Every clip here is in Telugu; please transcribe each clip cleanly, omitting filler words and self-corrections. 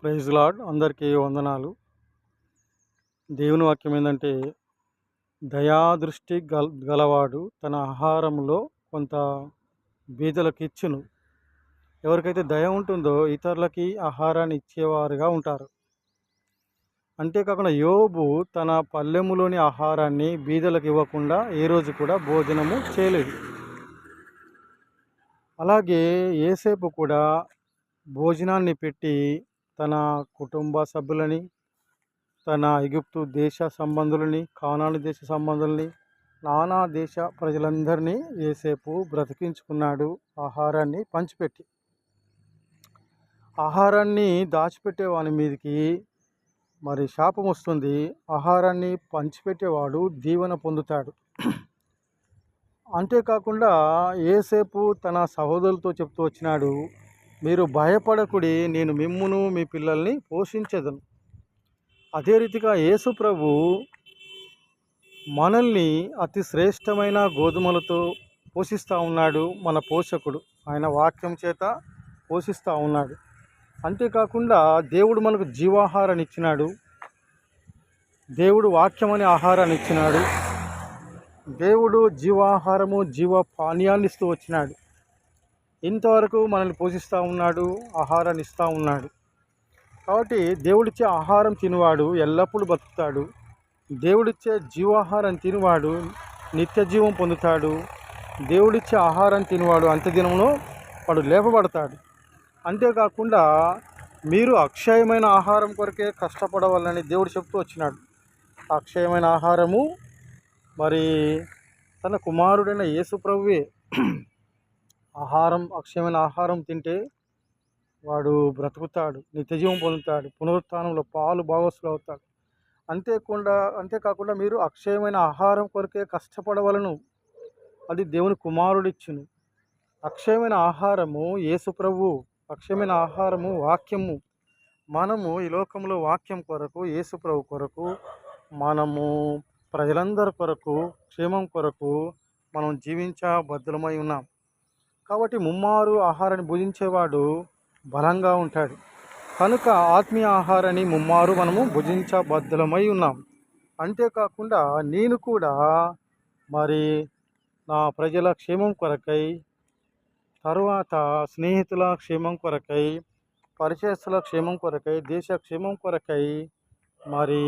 ప్రైజ్ లార్డ్, అందరికీ వందనాలు. దేవుని వాక్యం ఏంటంటే, దయాదృష్టి గలవాడు తన ఆహారంలో కొంత బీదలకు ఇచ్చును. ఎవరికైతే దయ ఉంటుందో ఇతరులకి ఆహారాన్ని ఇచ్చేవారుగా ఉంటారు. అంతేకాకుండా యోబు తన పల్లెములోని ఆహారాన్ని బీదలకు ఇవ్వకుండా ఏ రోజు కూడా భోజనము చేయలేదు. అలాగే యేసేపు కూడా భోజనాన్ని పెట్టి తన కుటుంబ సభ్యులని, తన ఐగుప్తు దేశ సంబంధులని, కానాను దేశ సంబంధుల్ని, నానా దేశ ప్రజలందరినీ యేసేపు బ్రతికించుకున్నాడు. ఆహారాన్ని పంచిపెట్టి. ఆహారాన్ని దాచిపెట్టే వాని మీదకి మరి శాపం వస్తుంది. ఆహారాన్ని పంచిపెట్టేవాడు దీవెన పొందుతాడు. అంతేకాకుండా యేసేపు తన సహోదరులతో చెప్తూ వచ్చినాడు, మీరు భయపడకుడి, నేను మిమ్మును మీ పిల్లల్ని పోషించెదను. అదే రీతిగా యేసు ప్రభు మనల్ని అతి శ్రేష్టమైన గోధుమలతో పోషిస్తూ ఉన్నాడు. మన పోషకుడు ఆయన వాక్యం చేత పోషిస్తూ ఉన్నాడు. అంతేకాకుండా దేవుడు మనకు జీవాహారాన్ని ఇచ్చినాడు. దేవుడు వాక్యం అనే ఆహారాన్ని ఇచ్చినాడు. దేవుడు జీవాహారము, జీవ పానీయాన్ని ఇస్తూ వచ్చినాడు. ఇంతవరకు మనల్ని పోషిస్తూ ఉన్నాడు, ఆహారాన్ని ఇస్తూ ఉన్నాడు. కాబట్టి దేవుడిచ్చే ఆహారం తినివాడు ఎల్లప్పుడూ బతుకుతాడు. దేవుడిచ్చే జీవాహారం తినివాడు నిత్య జీవం పొందుతాడు. దేవుడిచ్చే ఆహారం తినివాడు అంత్యదినంలో వాడు లేపబడతాడు. అంతేకాకుండా మీరు అక్షయమైన ఆహారం కొరకే కష్టపడవాలని దేవుడు చెప్తూ వచ్చినాడు. అక్షయమైన ఆహారము మరి తన కుమారుడైన యేసు ప్రభువే. అక్షయమైన ఆహారం తింటే వాడు బ్రతుకుతాడు, నిత్యజీవం పొందుతాడు, పునరుత్థానంలో పాలు భాగస్తులు అవుతాడు. అంతేకాకుండా మీరు అక్షయమైన ఆహారం కొరకే కష్టపడవలను, అది దేవుని కుమారుడిచ్చును. అక్షయమైన ఆహారము యేసు ప్రభువు, అక్షయమైన ఆహారము వాక్యము. మనము ఈ లోకంలో వాక్యం కొరకు, యేసు ప్రభు కొరకు, మనము ప్రజలందరి కొరకు, క్షేమం కొరకు మనం జీవించబద్ధులమై ఉన్నాం. కాబట్టి ముమ్మారు ఆహారాన్ని భుజించేవాడు బలంగా ఉంటాడు. కనుక ఆత్మీయ ఆహారాన్ని ముమ్మారు మనము భుజించబద్ధులమై ఉన్నాం. అంతేకాకుండా నేను కూడా మరి నా ప్రజల క్షేమం కొరకై, తరువాత స్నేహితుల క్షేమం కొరకై, పరిచయస్తుల క్షేమం కొరకై, దేశ క్షేమం కొరకై మరి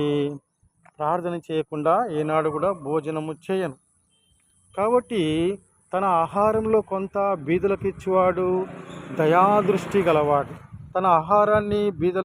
ప్రార్థన చేయకుండా ఏనాడు కూడా భోజనము చేయను. కాబట్టి తన ఆహారంలో కొంత బీదలకు ఇచ్చేవాడు దయాదృష్టి గలవాడు. తన ఆహారాన్ని బీద